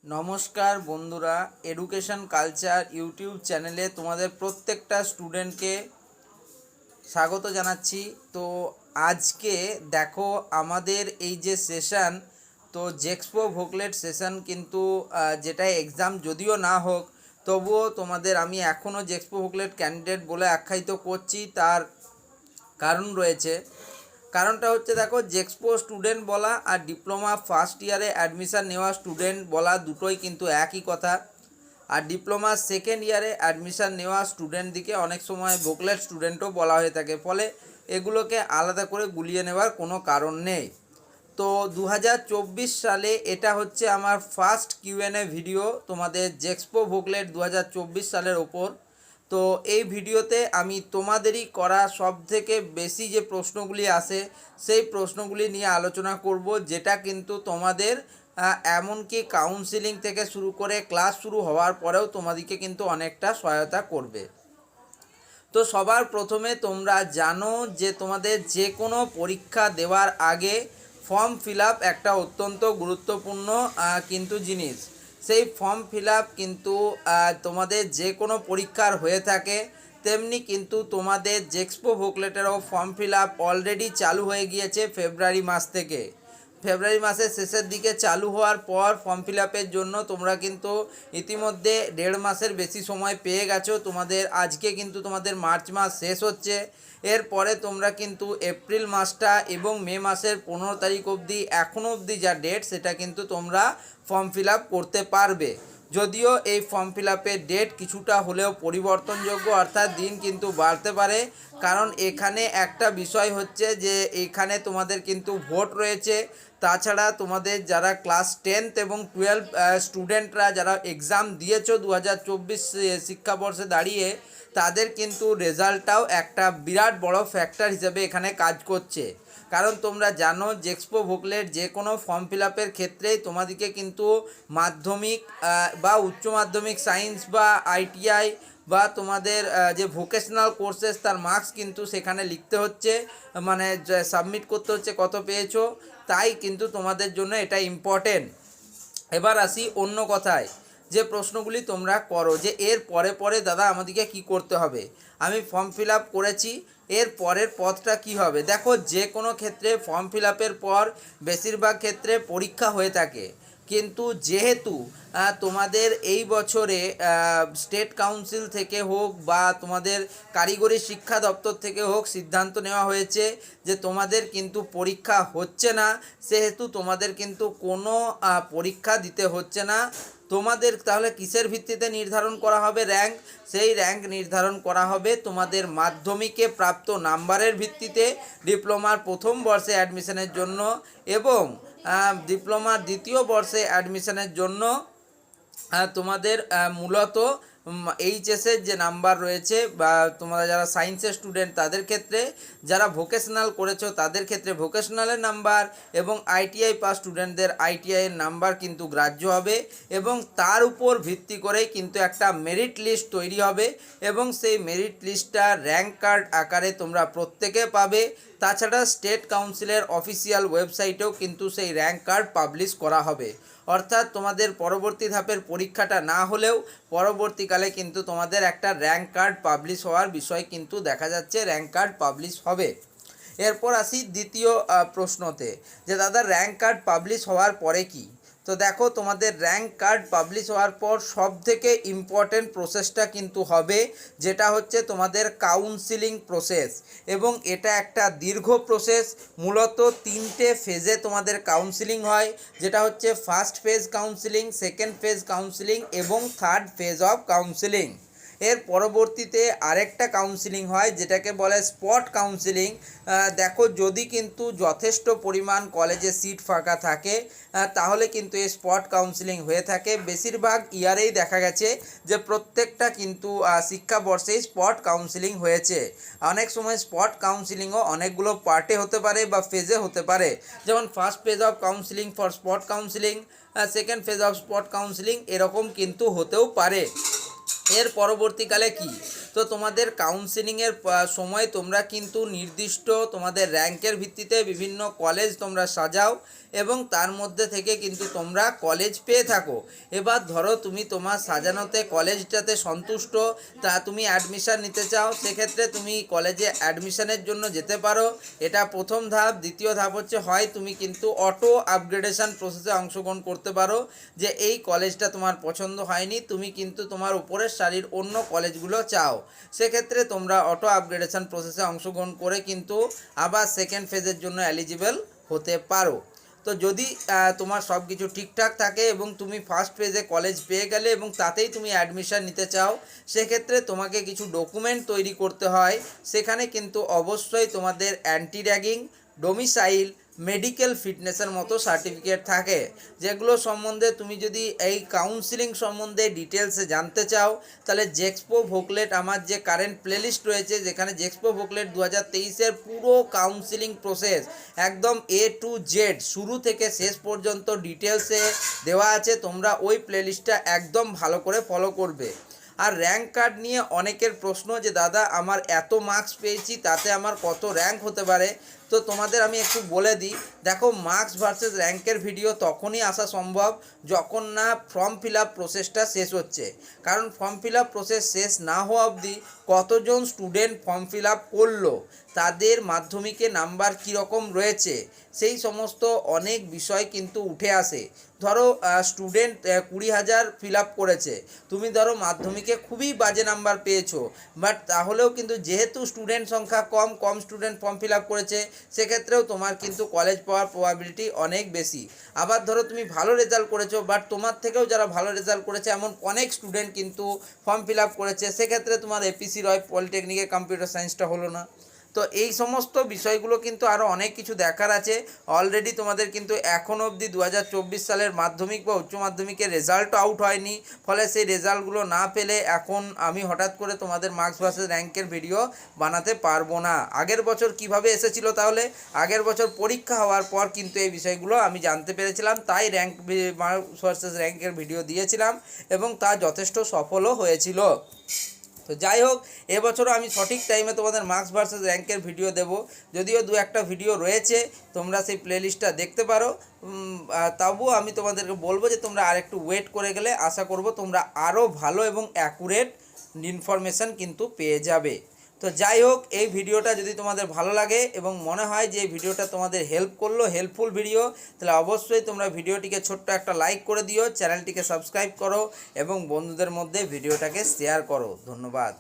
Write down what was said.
নমস্কার বন্ধুরা, education culture YouTube চ্যানেলে তোমাদের প্রত্যেকটা স্টুডেন্টকে স্বাগত জানাচ্ছি। তো আজকে দেখো আমাদের এই যে সেশন, তো জেক্সপো ভোকলেট সেশন কিন্তু যেটা এক্সাম যদিও না হোক তবুও তোমাদের আমি এখনও জেক্সপো ভোকলেট ক্যান্ডিডেট বলে আখ্যায়িত করছি। তার কারণ রয়েছে। কারণটা হচ্ছে, দেখো, জেক্সপো স্টুডেন্ট বলা আর ডিপ্লোমা ফার্স্ট ইয়ারে অ্যাডমিশান নেওয়া স্টুডেন্ট বলা দুটোই কিন্তু একই কথা। আর ডিপ্লোমা সেকেন্ড ইয়ারে অ্যাডমিশান নেওয়া স্টুডেন্টদিকে অনেক সময় ভোকলেট স্টুডেন্টও বলা হয়ে থাকে, ফলে এগুলোকে আলাদা করে গুলিয়ে নেওয়ার কোনো কারণ নেই। তো 2024 সালে এটা হচ্ছে আমার ফার্স্ট কিউএনএ ভিডিও তোমাদের জেক্সপো ভোকলেট 2024 সালের ওপর। তো এই ভিডিওতে আমি তোমাদেরই করা সবথেকে বেশি যে প্রশ্নগুলি আসে সেই প্রশ্নগুলি নিয়ে আলোচনা করব, যেটা কিন্তু তোমাদের এমনকি কাউন্সিলিং থেকে শুরু করে ক্লাস শুরু হওয়ার পরেও তোমাদেরকে কিন্তু অনেকটা সহায়তা করবে। তো সবার প্রথমে তোমরা জানো যে তোমাদের যে কোনো পরীক্ষা দেওয়ার আগে ফর্ম ফিল আপ একটা অত্যন্ত গুরুত্বপূর্ণ কিন্তু জিনিস। সেই ফর্ম ফিল আপ কিন্তু তোমাদের যে কোনো পরীক্ষার হয়ে থাকে, তেমনি কিন্তু তোমাদের জেক্সপো ভোকলেটেরও ফর্ম ফিল আপ অলরেডি চালু হয়ে গিয়েছে ফেব্রুয়ারি মাস থেকে। ফেব্রুয়ারি মাসের শেষের দিকে চালু হওয়ার পর ফর্ম ফিল আপের জন্য তোমরা কিন্তু ইতিমধ্যে 1.5 মাসের বেশি সময় পেয়ে গেছো। তোমাদের আজকে কিন্তু তোমাদের মার্চ মাস শেষ হচ্ছে। এরপরে তোমরা কিন্তু এপ্রিল মাসটা এবং মে মাসের 15 তারিখ অবধি এখনও অবধি যা ডেট, সেটা কিন্তু তোমরা ফর্ম ফিল আপ করতে পারবে। যদিও এই ফর্ম ফিল আপের ডেট কিছুটা হলেও পরিবর্তনযোগ্য, অর্থাৎ দিন কিন্তু বাড়তে পারে। কারণ এখানে একটা বিষয় হচ্ছে যে এখানে তোমাদের কিন্তু ভোট রয়েছে। তাছাড়া তোমাদের যারা ক্লাস 10th এবং 12 স্টুডেন্টরা যারা এক্সাম দিয়েছো 2024 শিক্ষাবর্ষে দাঁড়িয়ে, তাদের কিন্তু রেজাল্টটাও একটা বিরাট বড় ফ্যাক্টর হিসেবে এখানে কাজ করছে। কারণ তোমরা জানো জেক্সপো ভোকলেট যে কোনো ফর্ম ফিল আপের ক্ষেত্রেই তোমাদেরকে কিন্তু মাধ্যমিক বা উচ্চ মাধ্যমিক সায়েন্স বা আইটিআই বা তোমাদের যে ভোকেশনাল কোর্সেস তার মার্কস কিন্তু সেখানে লিখতে হচ্ছে, মানে সাবমিট করতে হচ্ছে কত পেয়েছো। তাই কিন্তু তোমাদের জন্য এটা ইম্পর্টেন্ট। এবার আসি অন্য কথায়, যে প্রশ্নগুলি তোমরা করো যে এর পরে পরে দাদা আমাদেরকে কি করতে হবে। আমি ফর্ম ফিল আপ করেছি, এর পরের পথটা কি হবে। দেখো, যে কোনো ক্ষেত্রে ফর্ম ফিল আপের পর বেশিরভাগ ক্ষেত্রে পরীক্ষা হয়ে থাকে, কিন্তু যেহেতু তোমাদের এই বছরে স্টেট কাউন্সিল থেকে হোক বা তোমাদের কারিগরি শিক্ষা দপ্তর থেকে হোক সিদ্ধান্ত নেওয়া হয়েছে যে তোমাদের কিন্তু পরীক্ষা হচ্ছে না, সেহেতু তোমাদের কিন্তু কোনো পরীক্ষা দিতে হচ্ছে না। তোমাদের তাহলে কিসের ভিত্তিতে নির্ধারণ করা হবে র্যাঙ্ক? সেই র্যাঙ্ক নির্ধারণ করা হবে তোমাদের মাধ্যমিকে প্রাপ্ত নাম্বারের ভিত্তিতে ডিপ্লোমার প্রথম বর্ষে অ্যাডমিশনের জন্য এবং ডিপ্লোমার দ্বিতীয় বর্ষে অ্যাডমিশনের জন্য তোমাদের মূলত এইচএসের যে নাম্বার রয়েছে, বা তোমরা যারা সায়েন্সের স্টুডেন্ট তাদের ক্ষেত্রে, যারা ভোকেশনাল করেছো তাদের ক্ষেত্রে ভোকেশনালের নাম্বার, এবং আইটিআই পাস স্টুডেন্টদের আইটিআইয়ের নাম্বার কিন্তু গ্রাহ্য হবে। এবং তার উপর ভিত্তি করেই কিন্তু একটা মেরিট লিস্ট তৈরি হবে, এবং সেই মেরিট লিস্টটা র্যাঙ্ক কার্ড আকারে তোমরা প্রত্যেকে পাবে। তাছাড়া স্টেট কাউন্সিলের অফিসিয়াল ওয়েবসাইটেও কিন্তু সেই র্যাঙ্ক কার্ড পাবলিশ করা হবে। অর্থাৎ তোমাদের পরবর্তী ধাপের পরীক্ষাটা না হলেও পরবর্তীকালে কিন্তু তোমাদের একটা র্যাঙ্ক কার্ড পাবলিশ হওয়ার বিষয় কিন্তু দেখা যাচ্ছে, র্যাঙ্ক কার্ড পাবলিশ হবে। এরপর আসি দ্বিতীয় প্রশ্নতে, যে দাদা র্যাঙ্ক কার্ড পাবলিশ হওয়ার পরে কি। তো দেখো, তোমাদের র্যাঙ্ক কার্ড পাবলিশ হওয়ার পর সবথেকে ইম্পর্টেন্ট প্রসেসটা কিন্তু হবে, যেটা হচ্ছে তোমাদের কাউন্সিলিং প্রসেস। এবং এটা একটা দীর্ঘ প্রসেস। মূলত 3টে ফেজে তোমাদের কাউন্সিলিং হয়, যেটা হচ্ছে first phase counselling, second phase counselling এবং থার্ড ফেজ অফ কাউন্সিলিং। এর পরবর্তীতে আরেকটা কাউন্সিলিং হয় যেটাকে বলে স্পট কাউন্সিলিং। দেখো, যদি কিন্তু যথেষ্ট পরিমাণ কলেজে সিট ফাঁকা থাকে তাহলে কিন্তু এই স্পট কাউন্সিলিং হয়ে থাকে। বেশিরভাগ ইয়ারেই দেখা গেছে যে প্রত্যেকটা কিন্তু শিক্ষাবর্ষেই স্পট কাউন্সিলিং হয়েছে। অনেক সময় স্পট কাউন্সিলিংও অনেকগুলো পার্টে হতে পারে বা ফেজে হতে পারে, যেমন first phase of counselling for spot counselling, second phase of spot counselling, এরকম কিন্তু হতেও পারে। এর পরবর্তীকালে কি, তো তোমাদের কাউন্সেলিংয়ের সময় তোমরা কিন্তু নির্দিষ্ট তোমাদের র্যাঙ্কের ভিত্তিতে বিভিন্ন কলেজ তোমরা সাজাও এবং তার মধ্যে থেকে কিন্তু তোমরা কলেজ পেয়ে থাকো। এবার ধরো তুমি তোমার সাজানোতে কলেজটাতে সন্তুষ্ট, তা তুমি অ্যাডমিশান নিতে চাও, সেক্ষেত্রে তুমি কলেজে অ্যাডমিশানের জন্য যেতে পারো। এটা প্রথম ধাপ। দ্বিতীয় ধাপ হচ্ছে হয় তুমি কিন্তু অটো আপগ্রেডেশন প্রসেসে অংশগ্রহণ করতে পারো, যে এই কলেজটা তোমার পছন্দ হয়নি, তুমি কিন্তু তোমার উপরের সারির অন্য কলেজগুলো চাও, সেক্ষেত্রে তোমরা অটো আপগ্রেডেশন প্রসেসে অংশগ্রহণ করে কিন্তু আবার সেকেন্ড ফেজের জন্য এলিজিবল হতে পারো। তো যদি তোমার সব কিছু ঠিকঠাক থাকে এবং তুমি ফার্স্ট ফেজে কলেজ পেয়ে গেলে এবং তাতেই তুমি অ্যাডমিশান নিতে চাও, সেক্ষেত্রে তোমাকে কিছু ডকুমেন্ট তৈরি করতে হয়। সেখানে কিন্তু অবশ্যই তোমাদের অ্যান্টি র্যাগিং, ডোমিসাইল, মেডিকেল ফিটনেসের মতো সার্টিফিকেট থাকে, যেগুলো সম্বন্ধে তুমি যদি এই কাউন্সিলিং সম্বন্ধে ডিটেলসে জানতে চাও, তাহলে জেক্সপো ভোকলেট আমার যে কারেন্ট প্লেলিস্ট রয়েছে, যেখানে জেক্সপো ভোকলেট 2023-এর পুরো কাউন্সিলিং প্রসেস একদম A to Z শুরু থেকে শেষ পর্যন্ত ডিটেলসে দেওয়া আছে। তোমরা ওই প্লেলিস্টটা একদম ভালো করে ফলো করবে। আর র্যাঙ্ক কার্ড নিয়ে অনেকের প্রশ্ন যে দাদা আমার এত মার্কস পেয়েছি, তাতে আমার কত র্যাঙ্ক হতে পারে। তো তোমাদের আমি একটু বলে দিই, দেখো মার্কস ভার্সেস র্যাঙ্কের ভিডিও তখনই আসা সম্ভব যখন না ফর্ম ফিল আপ প্রসেসটা শেষ হচ্ছে। কারণ ফর্ম ফিল আপ প্রসেস শেষ না হওয়া অবধি কতজন স্টুডেন্ট ফর্ম ফিল আপ করলো, তাদের মাধ্যমিকে নাম্বার কীরকম রয়েছে, সেই সমস্ত অনেক বিষয় কিন্তু উঠে আসে। ধরো স্টুডেন্ট 20,000 ফিল আপ করেছে, তুমি ধরো মাধ্যমিকে খুবই বাজে নাম্বার পেয়েছো, বাট তাহলেও কিন্তু যেহেতু স্টুডেন্ট সংখ্যা কম স্টুডেন্ট ফর্ম ফিল আপ করেছে, সেক্ষেত্রেও তোমার কিন্তু কলেজ পাওয়ার প্রবাবিলিটি অনেক বেশি। আবার ধরো তুমি ভালো রেজাল্ট করেছো, বাট তোমার থেকেও যারা ভালো রেজাল্ট করেছে এমন অনেক স্টুডেন্ট কিন্তু ফর্ম ফিল আপ করেছে, সেক্ষেত্রে তোমার এপিসি রয় পলিটেকনিকে কম্পিউটার সায়েন্সটা হলো না। তো এই সমস্ত বিষয়গুলো কিন্তু আরও অনেক কিছু দেখার আছে। অলরেডি তোমাদের কিন্তু এখন অবধি 2024 সালের মাধ্যমিক বা উচ্চ মাধ্যমিকের রেজাল্টও আউট হয়নি, ফলে সেই রেজাল্টগুলো না পেলে এখন আমি হঠাৎ করে তোমাদের মার্কস ভার্সেস র্যাঙ্কের ভিডিও বানাতে পারবো না। আগের বছর কিভাবে এসেছিলো, তাহলে আগের বছর পরীক্ষা হওয়ার পর কিন্তু এই বিষয়গুলো আমি জানতে পেরেছিলাম, তাই মার্কস ভার্সেস র্যাঙ্কের ভিডিও দিয়েছিলাম এবং তা যথেষ্ট সফলও হয়েছিল। তো যাই হোক, এবছরও আমি সঠিক টাইমে তোমাদের মার্কস ভার্সেস র্যাঙ্কের ভিডিও দেব। যদিও দু একটা ভিডিও রয়েছে, তোমরা সেই প্লেলিস্টটা দেখতে পারো। তবুও আমি তোমাদেরকে বলবো যে তোমরা আরেকটু ওয়েট করে গেলে আশা করব তোমরা আরও ভালো এবং অ্যাকুরেট ইনফরমেশান কিন্তু পেয়ে যাবে। তো যাই হোক, এই ভিডিওটা যদি তোমাদের ভালো লাগে এবং মনে হয় যে এই ভিডিওটা তোমাদের হেল্পফুল ভিডিও, তাহলে অবশ্যই তোমরা ভিডিওটিকে ছোট্ট একটা লাইক করে দিও, চ্যানেলটিকে সাবস্ক্রাইব করো এবং বন্ধুদের মধ্যে ভিডিওটাকে শেয়ার করো। ধন্যবাদ।